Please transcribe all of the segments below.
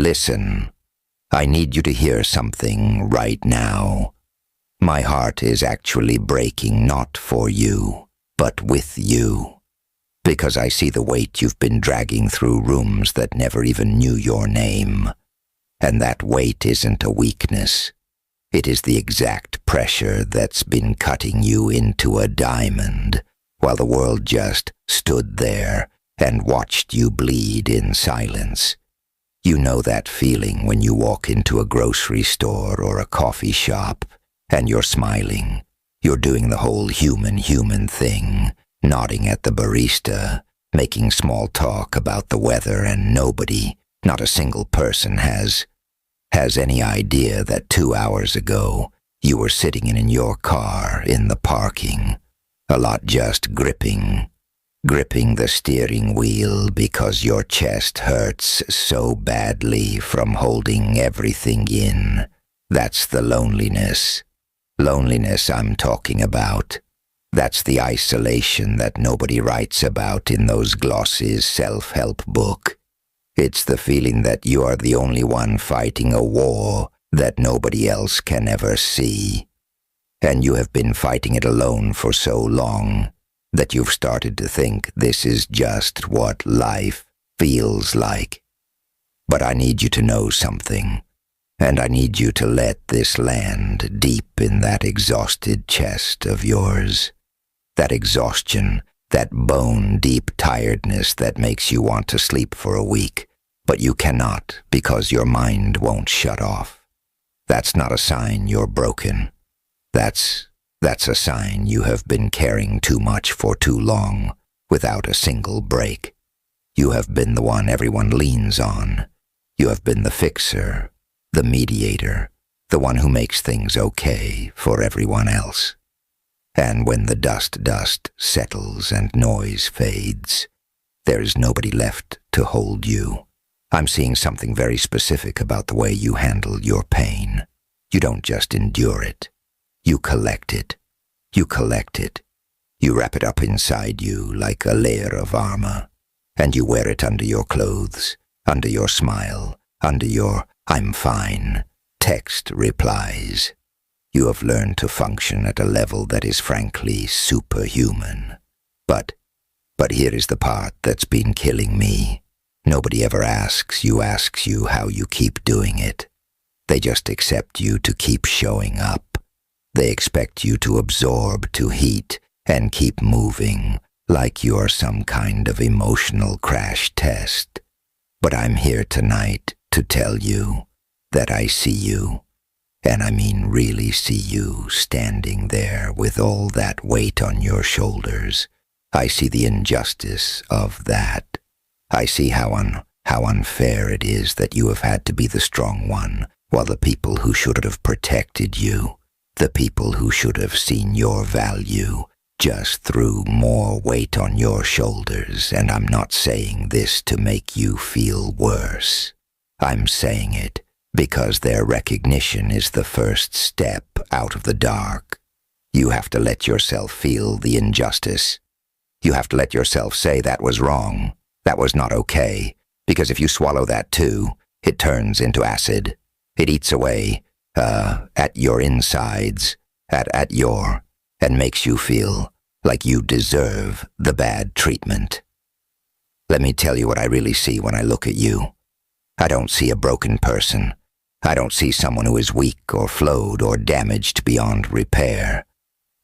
Listen, I need you to hear something right now. My heart is actually breaking not for you, but with you. Because I see the weight you've been dragging through rooms that never even knew your name. And that weight isn't a weakness. It is the exact pressure that's been cutting you into a diamond, while the world just stood there and watched you bleed in silence. You know that feeling when you walk into a grocery store or a coffee shop, and you're smiling. You're doing the whole human thing, nodding at the barista, making small talk about the weather, and nobody, not a single person has any idea that 2 hours ago you were sitting in your car in the parking, a lot just gripping the steering wheel because your chest hurts so badly from holding everything in. That's the loneliness I'm talking about. That's the isolation that nobody writes about in those glossy self-help book. It's the feeling that you are the only one fighting a war that nobody else can ever see. And you have been fighting it alone for so long that you've started to think this is just what life feels like. But I need you to know something, and I need you to let this land deep in that exhausted chest of yours. That exhaustion, that bone-deep tiredness that makes you want to sleep for a week, but you cannot because your mind won't shut off. That's not a sign you're broken. That's a sign you have been caring too much for too long, without a single break. You have been the one everyone leans on. You have been the fixer, the mediator, the one who makes things okay for everyone else. And when the dust settles and noise fades, there is nobody left to hold you. I'm seeing something very specific about the way you handle your pain. You don't just endure it. You collect it. You collect it. You wrap it up inside you like a layer of armor, and you wear it under your clothes, under your smile, under your "I'm fine" text replies. You have learned to function at a level that is frankly superhuman. But here is the part that's been killing me. Nobody ever asks you how you keep doing it. They just accept you to keep showing up. They expect you to absorb, to heat, and keep moving, like you're some kind of emotional crash test. But I'm here tonight to tell you that I see you, and I mean really see you standing there with all that weight on your shoulders. I see the injustice of that. I see how unfair it is that you have had to be the strong one, while the people who should have protected you, the people who should have seen your value, just threw more weight on your shoulders. And I'm not saying this to make you feel worse. I'm saying it because their recognition is the first step out of the dark. You have to let yourself feel the injustice. You have to let yourself say that was wrong, that was not okay, because if you swallow that too, it turns into acid. It eats away at your insides, and makes you feel like you deserve the bad treatment. Let me tell you what I really see when I look at you. I don't see a broken person. I don't see someone who is weak or flawed or damaged beyond repair.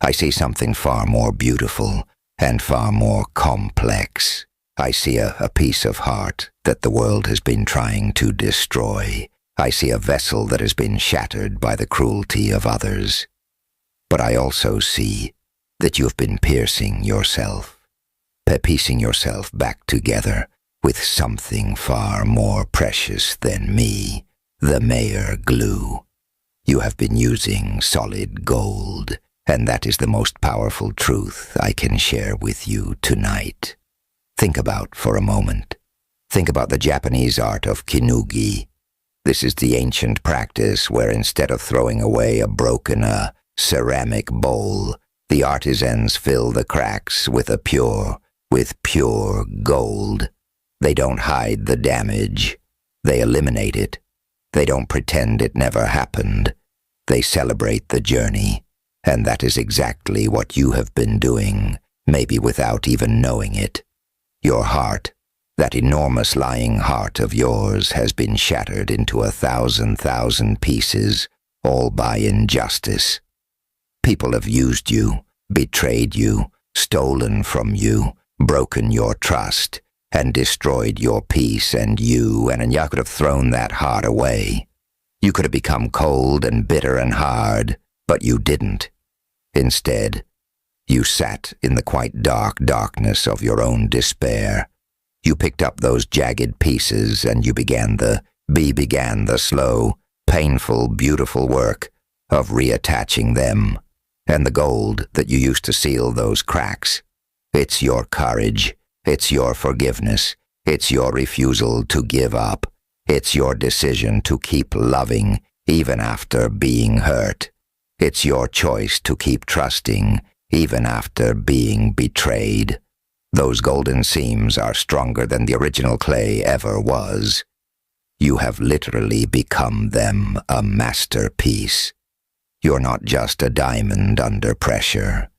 I see something far more beautiful and far more complex. I see a piece of heart that the world has been trying to destroy. I see a vessel that has been shattered by the cruelty of others. But I also see that you have been piecing yourself back together with something far more precious than me, the mayor glue. You have been using solid gold, and that is the most powerful truth I can share with you tonight. Think about for a moment. Think about the Japanese art of kinugi. This is the ancient practice where instead of throwing away a broken ceramic bowl, the artisans fill the cracks with pure gold. They don't hide the damage. They eliminate it. They don't pretend it never happened. They celebrate the journey. And that is exactly what you have been doing, maybe without even knowing it. Your heart, that enormous lying heart of yours, has been shattered into 1,000 pieces, all by injustice. People have used you, betrayed you, stolen from you, broken your trust, and destroyed your peace and you could have thrown that heart away. You could have become cold and bitter and hard, but you didn't. Instead, you sat in the quite darkness of your own despair. You picked up those jagged pieces and you began the slow, painful, beautiful work of reattaching them. And the gold that you used to seal those cracks, it's your courage, it's your forgiveness, it's your refusal to give up, it's your decision to keep loving even after being hurt. It's your choice to keep trusting, even after being betrayed. Those golden seams are stronger than the original clay ever was. You have literally become them, a masterpiece. You're not just a diamond under pressure.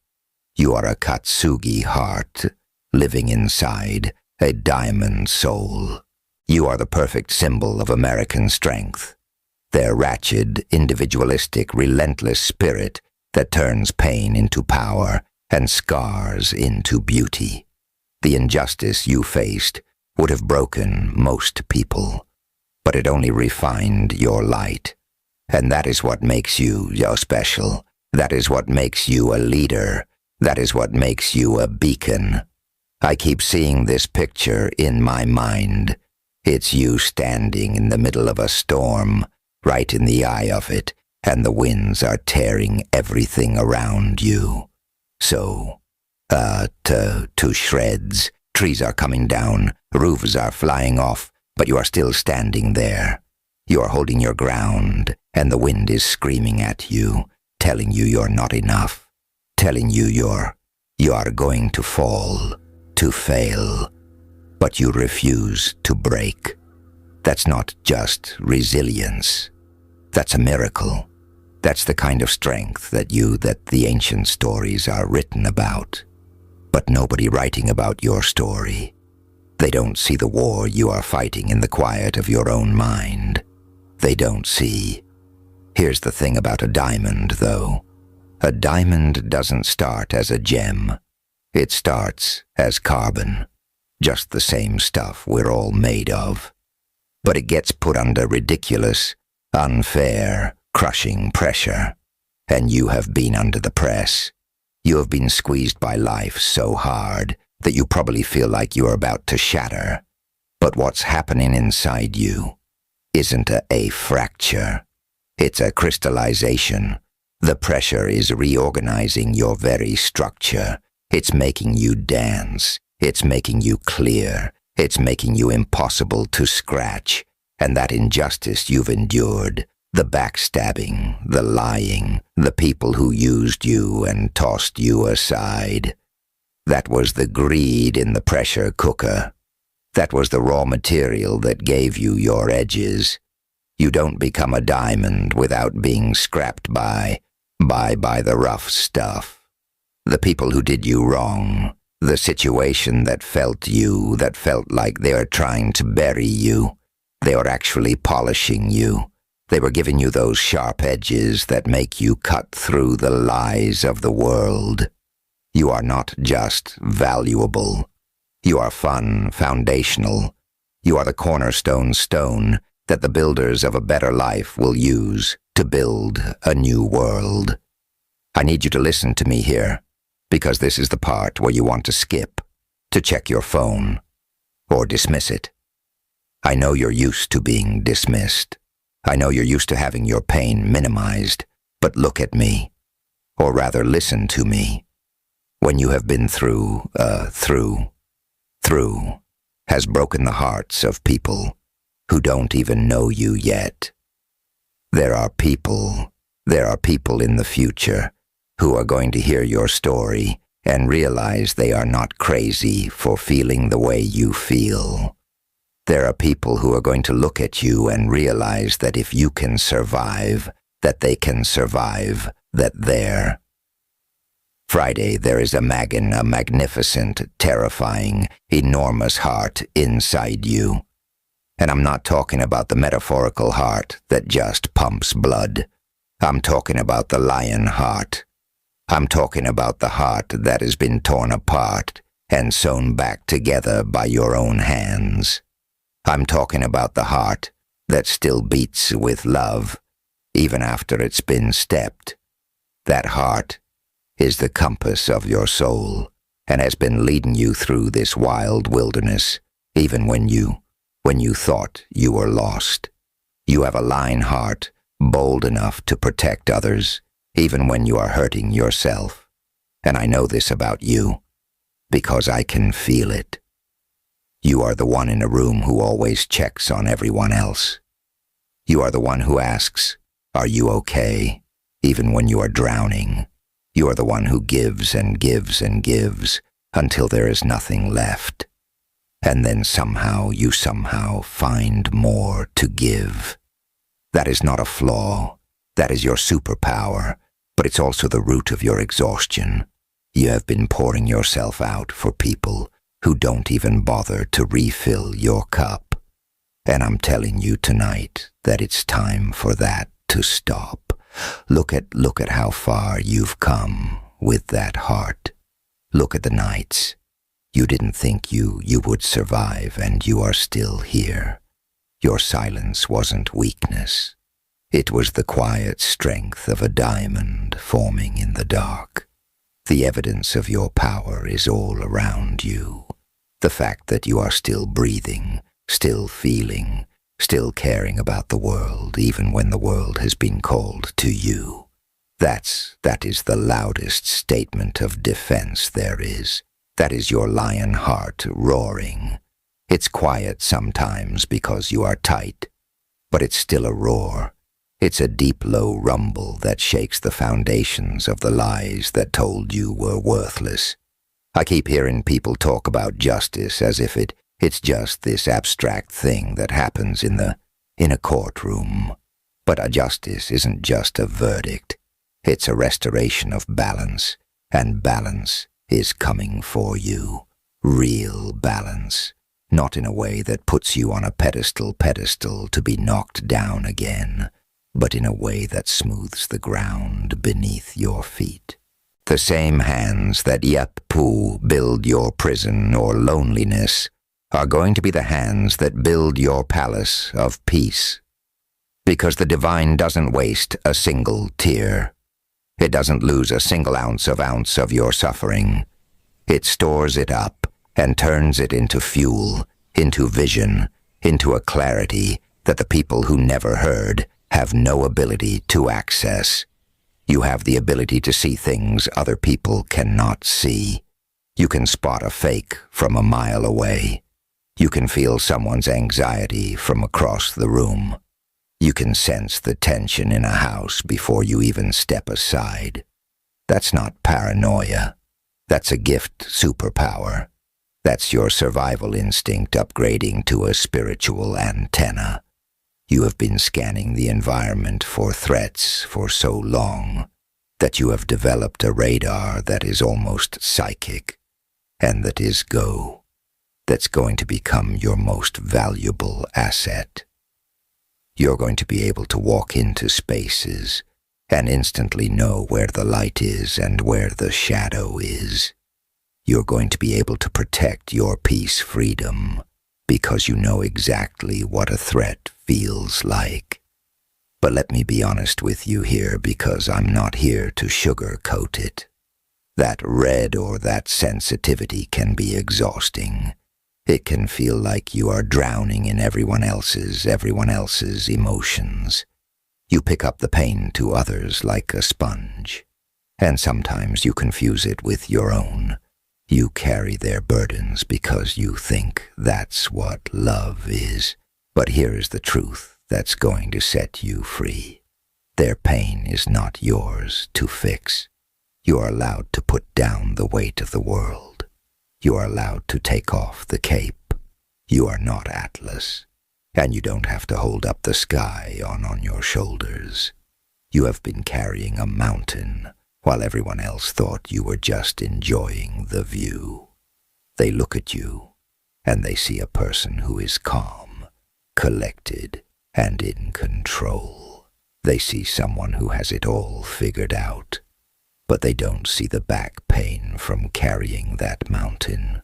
You are a Katsugi heart, living inside a diamond soul. You are the perfect symbol of American strength. Their ratchet, individualistic, relentless spirit that turns pain into power and scars into beauty. The injustice you faced would have broken most people, but it only refined your light. And that is what makes you special. That is what makes you a leader. That is what makes you a beacon. I keep seeing this picture in my mind. It's you standing in the middle of a storm, right in the eye of it, and the winds are tearing everything around you. So, to shreds. Trees are coming down, roofs are flying off, but you are still standing there. You are holding your ground, and the wind is screaming at you, telling you you're not enough, telling you you are going to fall, to fail, but you refuse to break. That's not just resilience. That's a miracle. That's the kind of strength that the ancient stories are written about. But nobody writing about your story. They don't see the war you are fighting in the quiet of your own mind. They don't see. Here's the thing about a diamond, though. A diamond doesn't start as a gem. It starts as carbon. Just the same stuff we're all made of. But it gets put under ridiculous, unfair, crushing pressure. And you have been under the press. You have been squeezed by life so hard that you probably feel like you are about to shatter. But what's happening inside you isn't a fracture. It's a crystallization. The pressure is reorganizing your very structure. It's making you dance. It's making you clear. It's making you impossible to scratch. And that injustice you've endured, the backstabbing, the lying, the people who used you and tossed you aside, that was the greed in the pressure cooker. That was the raw material that gave you your edges. You don't become a diamond without being scrapped by the rough stuff. The people who did you wrong, the situation that felt like they were trying to bury you. They were actually polishing you. They were giving you those sharp edges that make you cut through the lies of the world. You are not just valuable. You are fun, foundational. You are the cornerstone stone that the builders of a better life will use to build a new world. I need you to listen to me here, because this is the part where you want to skip, to check your phone, or dismiss it. I know you're used to being dismissed. I know you're used to having your pain minimized, but look at me, or rather listen to me. When you have been through, has broken the hearts of people who don't even know you yet. There are people in the future who are going to hear your story and realize they are not crazy for feeling the way you feel. There are people who are going to look at you and realize that if you can survive, that they can survive, that they're. Friday, there is a magnificent, terrifying, enormous heart inside you. And I'm not talking about the metaphorical heart that just pumps blood. I'm talking about the lion heart. I'm talking about the heart that has been torn apart and sewn back together by your own hands. I'm talking about the heart that still beats with love, even after it's been stepped. That heart is the compass of your soul and has been leading you through this wild wilderness, even when you thought you were lost. You have a lion heart, bold enough to protect others, even when you are hurting yourself. And I know this about you, because I can feel it. You are the one in a room who always checks on everyone else. You are the one who asks, "Are you okay?" even when you are drowning. You are the one who gives and gives and gives until there is nothing left. And then you somehow find more to give. That is not a flaw. That is your superpower, but it's also the root of your exhaustion. You have been pouring yourself out for people who don't even bother to refill your cup. And I'm telling you tonight that it's time for that to stop. Look at how far you've come with that heart. Look at the nights. You didn't think you would survive, and you are still here. Your silence wasn't weakness. It was the quiet strength of a diamond forming in the dark. The evidence of your power is all around you. The fact that you are still breathing, still feeling, still caring about the world, even when the world has been called to you. That is the loudest statement of defense there is. That is your lion heart roaring. It's quiet sometimes because you are tight, but it's still a roar. It's a deep, low rumble that shakes the foundations of the lies that told you were worthless. I keep hearing people talk about justice as if it's just this abstract thing that happens in a courtroom. But a justice isn't just a verdict. It's a restoration of balance, and balance is coming for you. Real balance. Not in a way that puts you on a pedestal to be knocked down again, but in a way that smooths the ground beneath your feet. The same hands that build your prison or loneliness are going to be the hands that build your palace of peace. Because the divine doesn't waste a single tear. It doesn't lose a single ounce of your suffering. It stores it up and turns it into fuel, into vision, into a clarity that the people who never heard have no ability to access. You have the ability to see things other people cannot see. You can spot a fake from a mile away. You can feel someone's anxiety from across the room. You can sense the tension in a house before you even step aside. That's not paranoia. That's a gift superpower. That's your survival instinct upgrading to a spiritual antenna. You have been scanning the environment for threats for so long that you have developed a radar that is almost psychic, and that's going to become your most valuable asset. You're going to be able to walk into spaces and instantly know where the light is and where the shadow is. You're going to be able to protect your peace freedom because you know exactly what a threat feels like. But let me be honest with you here, because I'm not here to sugarcoat it. That red or that sensitivity can be exhausting. It can feel like you are drowning in everyone else's emotions. You pick up the pain to others like a sponge, and sometimes you confuse it with your own. You carry their burdens because you think that's what love is. But here is the truth that's going to set you free. Their pain is not yours to fix. You are allowed to put down the weight of the world. You are allowed to take off the cape. You are not Atlas, and you don't have to hold up the sky on your shoulders. You have been carrying a mountain while everyone else thought you were just enjoying the view. They look at you, and they see a person who is calm, collected, and in control. They see someone who has it all figured out, but they don't see the back pain from carrying that mountain.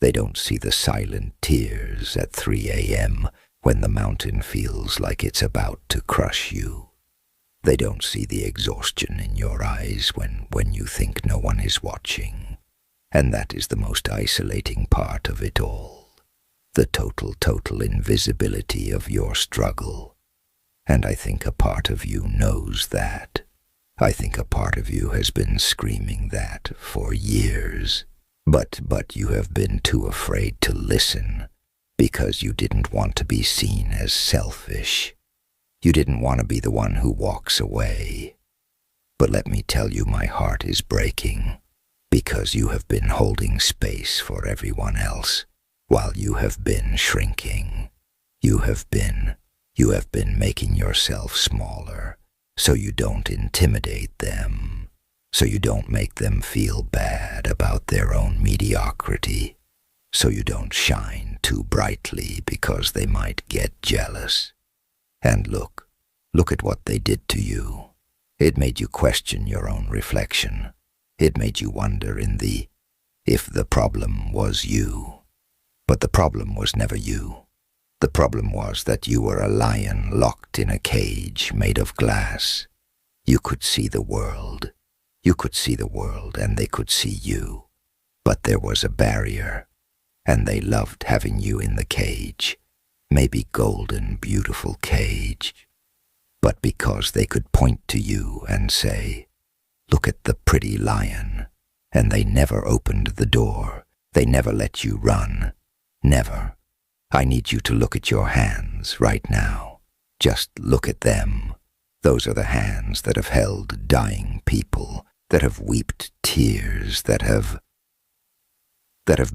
They don't see the silent tears at 3 a.m. when the mountain feels like it's about to crush you. They don't see the exhaustion in your eyes when you think no one is watching. And that is the most isolating part of it all. The total invisibility of your struggle. And I think a part of you knows that. I think a part of you has been screaming that for years. But you have been too afraid to listen because you didn't want to be seen as selfish. You didn't want to be the one who walks away. But let me tell you, my heart is breaking because you have been holding space for everyone else while you have been shrinking. You have been making yourself smaller so you don't intimidate them, so you don't make them feel bad about their own mediocrity, so you don't shine too brightly because they might get jealous. And look at what they did to you. It made you question your own reflection. It made you wonder if the problem was you. But the problem was never you. The problem was that you were a lion locked in a cage made of glass. You could see the world. You could see the world and they could see you. But there was a barrier, and they loved having you in the cage. Maybe golden, beautiful cage. But because they could point to you and say, "Look at the pretty lion," and they never opened the door. They never let you run. Never. I need you to look at your hands right now. Just look at them. Those are the hands that have held dying people, that have wept tears, that have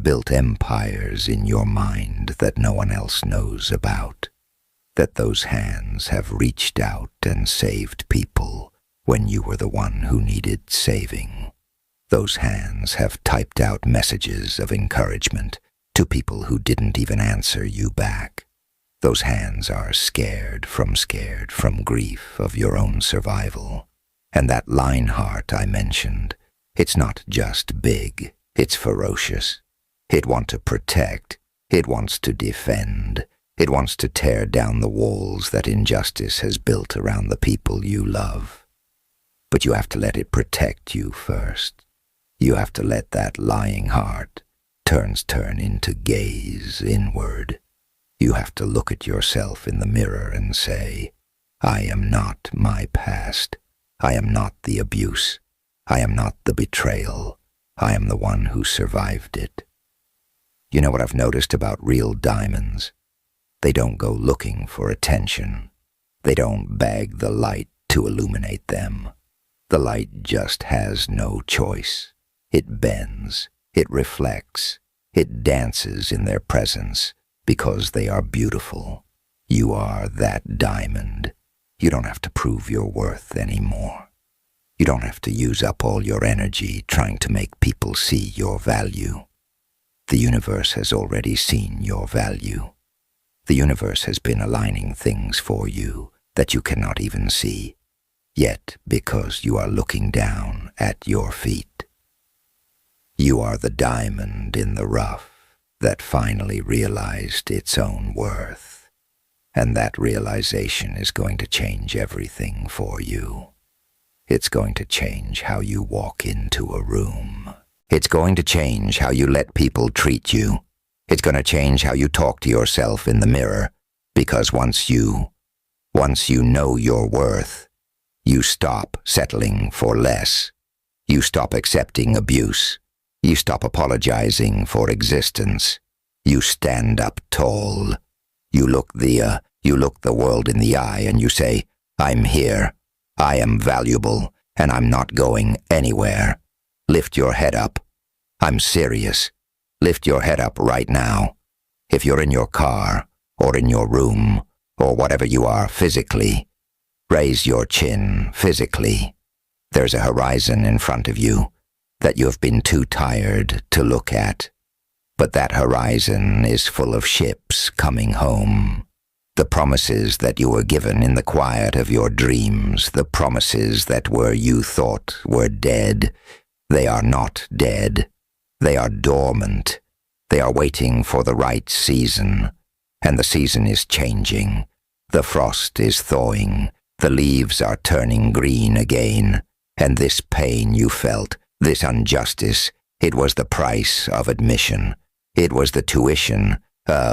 built empires in your mind that no one else knows about. That those hands have reached out and saved people when you were the one who needed saving. Those hands have typed out messages of encouragement to people who didn't even answer you back. Those hands are scared from grief of your own survival. And that lion heart I mentioned, it's not just big, it's ferocious. It wants to protect, it wants to defend, it wants to tear down the walls that injustice has built around the people you love. But you have to let it protect you first. You have to let that lying heart turn into gaze inward. You have to look at yourself in the mirror and say, "I am not my past. I am not the abuse. I am not the betrayal. I am the one who survived it." You know what I've noticed about real diamonds? They don't go looking for attention. They don't beg the light to illuminate them. The light just has no choice. It bends, it reflects, it dances in their presence because they are beautiful. You are that diamond. You don't have to prove your worth anymore. You don't have to use up all your energy trying to make people see your value. The universe has already seen your value. The universe has been aligning things for you that you cannot even see, yet because you are looking down at your feet. You are the diamond in the rough that finally realized its own worth, and that realization is going to change everything for you. It's going to change how you walk into a room. It's going to change how you let people treat you. It's going to change how you talk to yourself in the mirror, because once you know your worth, you stop settling for less. You stop accepting abuse. You stop apologizing for existence. You stand up tall. You look the world in the eye and you say, "I'm here. I am valuable, and I'm not going anywhere. Lift your head up. I'm serious. Lift your head up right now. If you're in your car, or in your room, or whatever you are physically, raise your chin physically. There's a horizon in front of you that you have been too tired to look at. But that horizon is full of ships coming home. The promises that you were given in the quiet of your dreams, the promises that you thought were dead, they are not dead. They are dormant. They are waiting for the right season. And the season is changing. The frost is thawing. The leaves are turning green again. And this pain you felt, this injustice, it was the price of admission. It was the tuition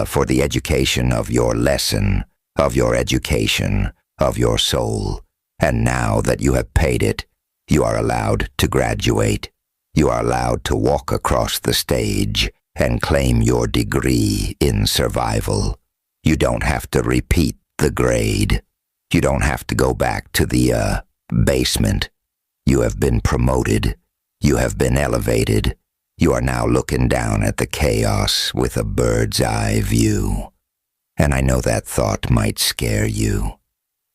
for the education of your lesson, of your education, of your soul. And now that you have paid it, you are allowed to graduate. You are allowed to walk across the stage and claim your degree in survival. You don't have to repeat the grade. You don't have to go back to the basement. You have been promoted. You have been elevated. You are now looking down at the chaos with a bird's eye view. And I know that thought might scare you.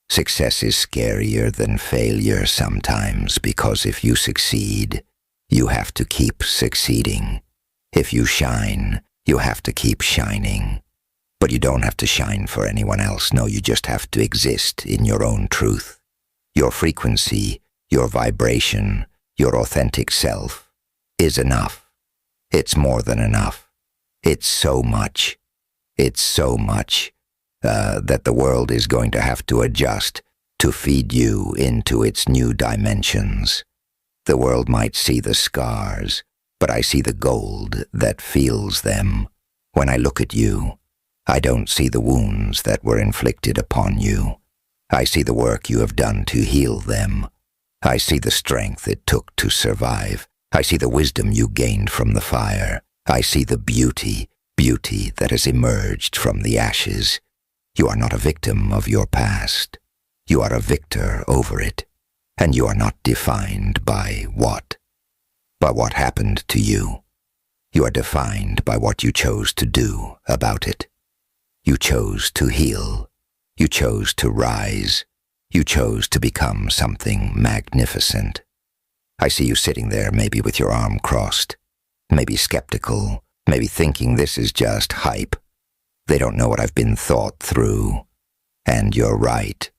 Success is scarier than failure sometimes, because if you succeed, you have to keep succeeding. If you shine, you have to keep shining. But you don't have to shine for anyone else. No, you just have to exist in your own truth. Your frequency, your vibration, your authentic self is enough. It's more than enough. It's so much. It's so much that the world is going to have to adjust to feed you into its new dimensions. The world might see the scars, but I see the gold that feels them. When I look at you, I don't see the wounds that were inflicted upon you. I see the work you have done to heal them. I see the strength it took to survive. I see the wisdom you gained from the fire. I see the beauty that has emerged from the ashes. You are not a victim of your past. You are a victor over it. And you are not defined by what? By what happened to you. You are defined by what you chose to do about it. You chose to heal. You chose to rise. You chose to become something magnificent. I see you sitting there, maybe with your arm crossed, maybe skeptical, maybe thinking this is just hype. They don't know what I've been thought through. And you're right.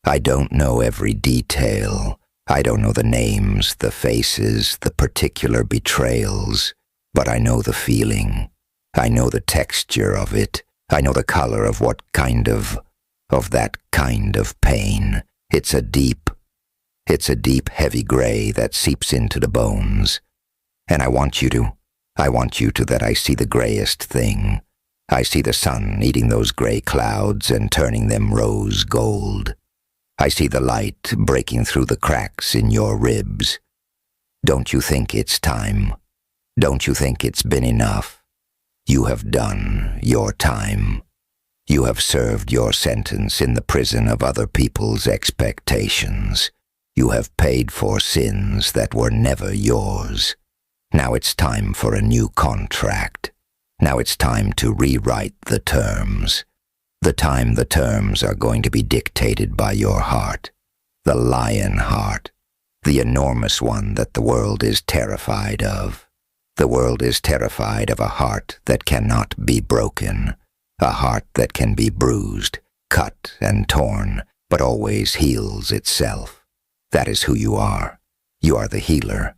I don't know every detail. I don't know the names, the faces, the particular betrayals, but I know the feeling. I know the texture of it. I know the color of what kind of that kind of pain. It's a deep, heavy gray that seeps into the bones. And I want you to that I see the grayest thing. I see the sun eating those gray clouds and turning them rose gold. I see the light breaking through the cracks in your ribs. Don't you think it's time? Don't you think it's been enough? You have done your time. You have served your sentence in the prison of other people's expectations. You have paid for sins that were never yours. Now it's time for a new contract. Now it's time to rewrite the terms. The terms are going to be dictated by your heart. The lion heart. The enormous one that the world is terrified of. The world is terrified of a heart that cannot be broken. A heart that can be bruised, cut and torn, but always heals itself. That is who you are. You are the healer.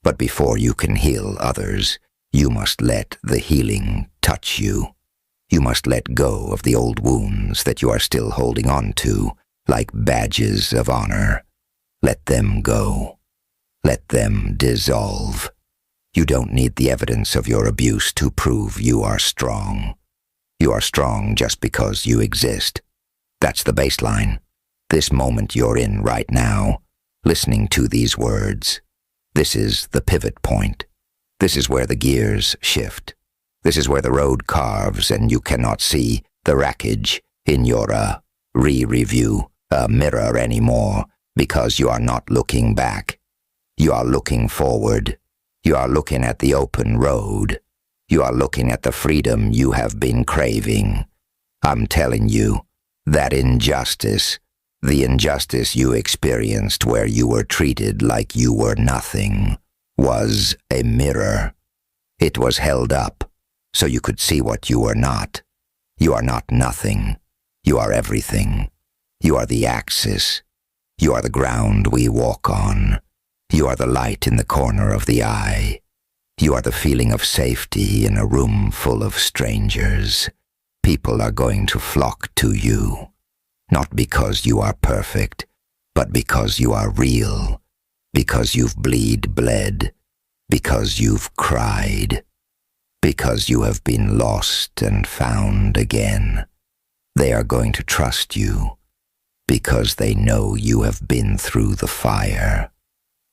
But before you can heal others, you must let the healing touch you. You must let go of the old wounds that you are still holding on to, like badges of honor. Let them go. Let them dissolve. You don't need the evidence of your abuse to prove you are strong. You are strong just because you exist. That's the baseline. This moment you're in right now, listening to these words. This is the pivot point. This is where the gears shift. This is where the road carves and you cannot see the wreckage in your re-review mirror anymore, because you are not looking back. You are looking forward. You are looking at the open road. You are looking at the freedom you have been craving. I'm telling you, that injustice, the injustice you experienced where you were treated like you were nothing, was a mirror. It was held up so you could see what you are not. You are not nothing. You are everything. You are the axis. You are the ground we walk on. You are the light in the corner of the eye. You are the feeling of safety in a room full of strangers. People are going to flock to you, not because you are perfect, but because you are real, because you've bled, because you've cried, because you have been lost and found again. They are going to trust you, because they know you have been through the fire,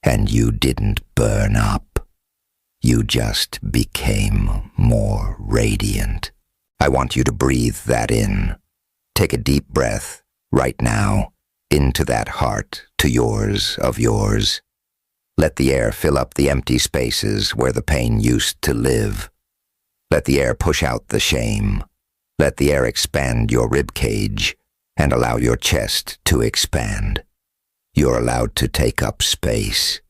and you didn't burn up. You just became more radiant. I want you to breathe that in. Take a deep breath right now into that heart to yours of yours. Let the air fill up the empty spaces where the pain used to live. Let the air push out the shame. Let the air expand your rib cage and allow your chest to expand. You're allowed to take up space.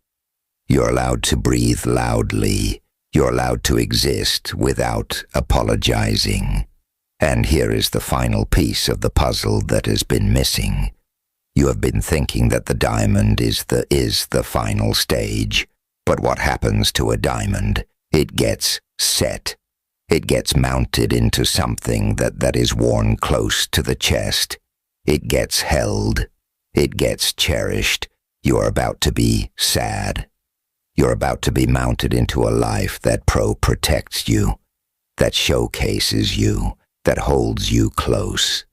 You're allowed to breathe loudly. You're allowed to exist without apologizing. And here is the final piece of the puzzle that has been missing. You have been thinking that the diamond is the final stage. But what happens to a diamond? It gets set. It gets mounted into something that is worn close to the chest. It gets held. It gets cherished. You are about to be sad. You're about to be mounted into a life that protects you, that showcases you, that holds you close.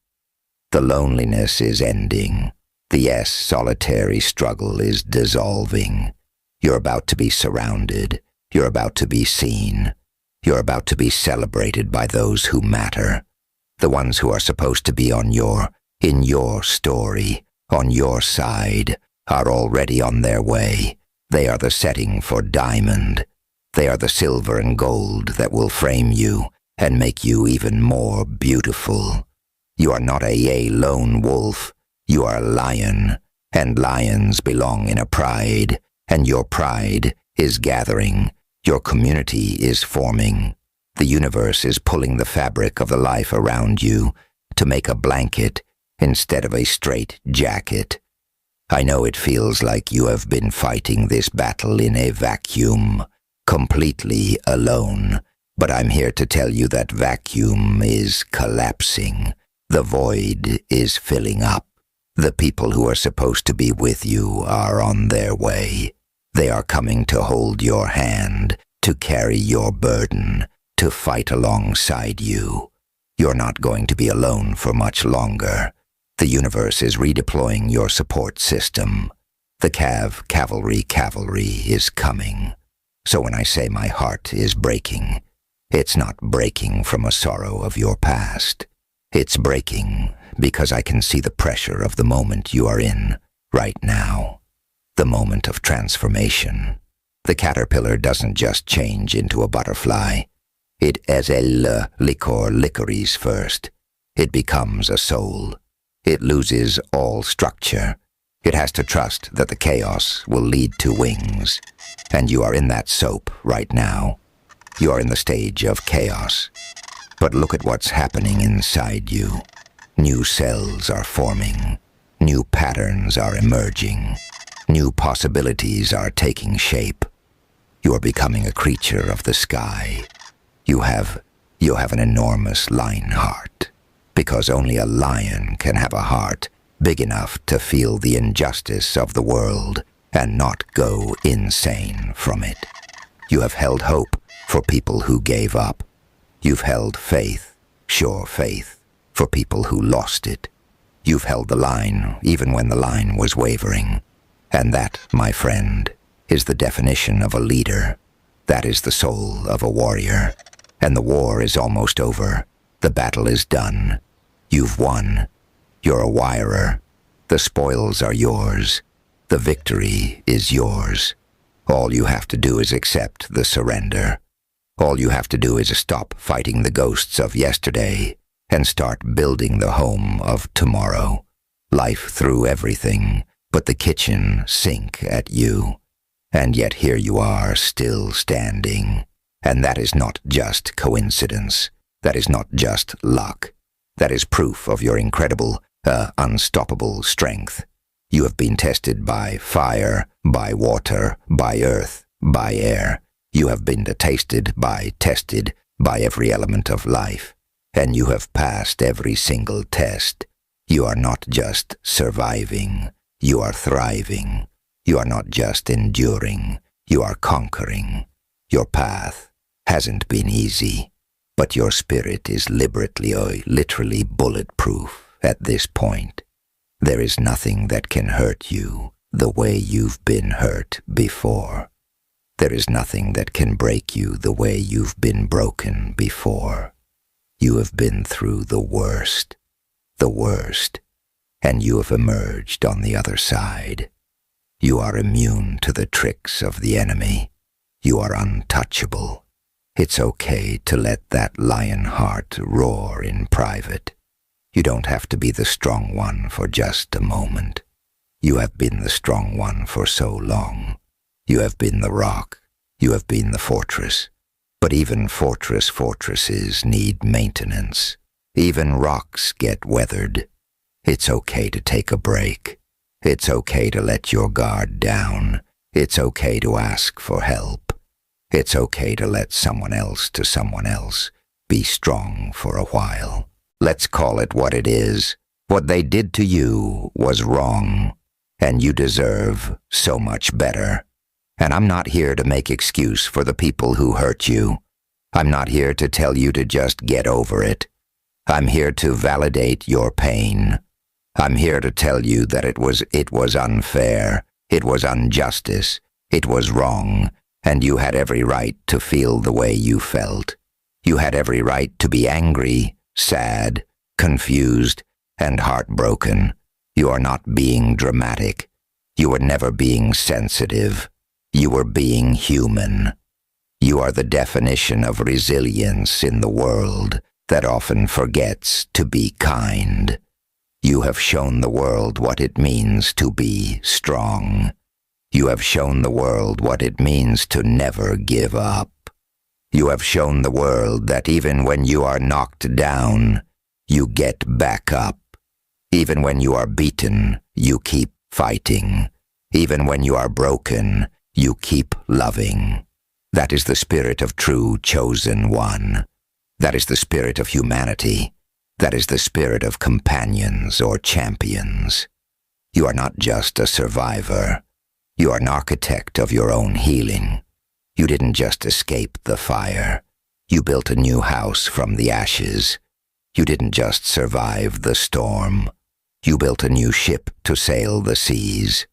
The loneliness is ending. The solitary struggle is dissolving. You're about to be surrounded. You're about to be seen. You're about to be celebrated by those who matter. The ones who are supposed to be in your story, on your side, are already on their way. They are the setting for diamond. They are the silver and gold that will frame you and make you even more beautiful. You are not a lone wolf. You are a lion, and lions belong in a pride, and your pride is gathering. Your community is forming. The universe is pulling the fabric of the life around you to make a blanket instead of a straight jacket. I know it feels like you have been fighting this battle in a vacuum, completely alone, but I'm here to tell you that vacuum is collapsing. The void is filling up. The people who are supposed to be with you are on their way. They are coming to hold your hand, to carry your burden, to fight alongside you. You're not going to be alone for much longer. The universe is redeploying your support system. The cavalry is coming. So when I say my heart is breaking, it's not breaking from a sorrow of your past. It's breaking because I can see the pressure of the moment you are in right now. The moment of transformation. The caterpillar doesn't just change into a butterfly. It as a licorice first. It becomes a soul. It loses all structure. It has to trust that the chaos will lead to wings. And you are in that soap right now. You are in the stage of chaos. But look at what's happening inside you. New cells are forming. New patterns are emerging. New possibilities are taking shape. You are becoming a creature of the sky. You have an enormous lion heart. Because only a lion can have a heart big enough to feel the injustice of the world and not go insane from it. You have held hope for people who gave up. You've held faith, sure faith, for people who lost it. You've held the line even when the line was wavering. And that, my friend, is the definition of a leader. That is the soul of a warrior. And the war is almost over. The battle is done. You've won. You're a wirer. The spoils are yours. The victory is yours. All you have to do is accept the surrender. All you have to do is stop fighting the ghosts of yesterday and start building the home of tomorrow. Life threw everything but the kitchen sink at you. And yet here you are, still standing. And that is not just coincidence. That is not just luck. That is proof of your incredible, unstoppable strength. You have been tested by fire, by water, by earth, by air. You have been tested by every element of life. And you have passed every single test. You are not just surviving. You are thriving. You are not just enduring. You are conquering. Your path hasn't been easy, but your spirit is literally bulletproof at this point. There is nothing that can hurt you the way you've been hurt before. There is nothing that can break you the way you've been broken before. You have been through the worst, and you have emerged on the other side. You are immune to the tricks of the enemy. You are untouchable. It's okay to let that lion heart roar in private. You don't have to be the strong one for just a moment. You have been the strong one for so long. You have been the rock. You have been the fortress. But even fortresses need maintenance. Even rocks get weathered. It's okay to take a break. It's okay to let your guard down. It's okay to ask for help. It's okay to let someone else be strong for a while. Let's call it what it is. What they did to you was wrong, and you deserve so much better. And I'm not here to make excuse for the people who hurt you. I'm not here to tell you to just get over it. I'm here to validate your pain. I'm here to tell you that it was unfair, it was injustice, it was wrong, and you had every right to feel the way you felt. You had every right to be angry, sad, confused, and heartbroken. You are not being dramatic. You were never being sensitive. You were being human. You are the definition of resilience in the world that often forgets to be kind. You have shown the world what it means to be strong. You have shown the world what it means to never give up. You have shown the world that even when you are knocked down, you get back up. Even when you are beaten, you keep fighting. Even when you are broken, you keep loving. That is the spirit of true chosen one. That is the spirit of humanity. That is the spirit of companions or champions. You are not just a survivor. You are an architect of your own healing. You didn't just escape the fire. You built a new house from the ashes. You didn't just survive the storm. You built a new ship to sail the seas.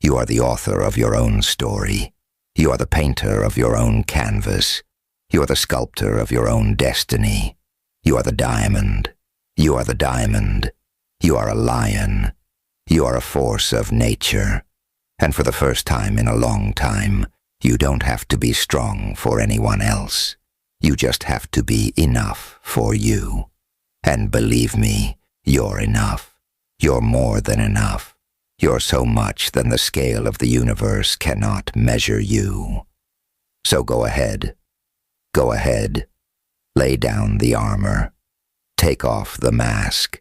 You are the author of your own story. You are the painter of your own canvas. You are the sculptor of your own destiny. You are the diamond. You are the diamond. You are a lion. You are a force of nature. And for the first time in a long time, you don't have to be strong for anyone else. You just have to be enough for you. And believe me, you're enough. You're more than enough. You're so much that the scale of the universe cannot measure you. So go ahead. Go ahead. Lay down the armor. Take off the mask.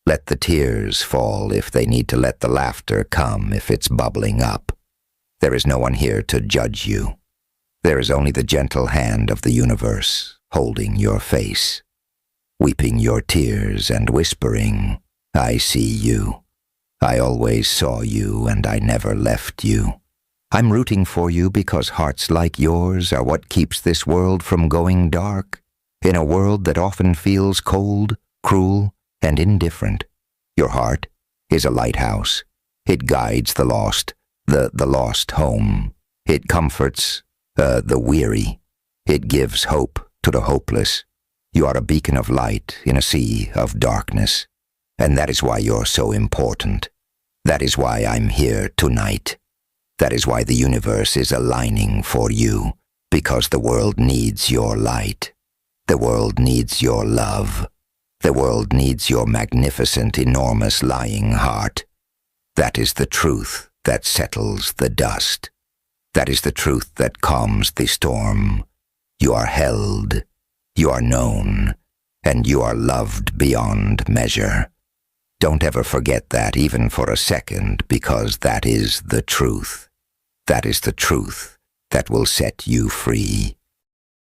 Let the tears fall if they need to let the laughter come if it's bubbling up. There is no one here to judge you. There is only the gentle hand of the universe holding your face, weeping your tears and whispering, "I see you. I always saw you and I never left you. I'm rooting for you because hearts like yours are what keeps this world from going dark, in a world that often feels cold, cruel, and indifferent. Your heart is a lighthouse. It guides the lost, the lost home. It comforts the weary. It gives hope to the hopeless. You are a beacon of light in a sea of darkness. And that is why you're so important. That is why I'm here tonight. That is why the universe is aligning for you, because the world needs your light. The world needs your love. The world needs your magnificent, enormous, lying heart. That is the truth that settles the dust. That is the truth that calms the storm. You are held, you are known, and you are loved beyond measure. Don't ever forget that even for a second, because that is the truth. That is the truth that will set you free.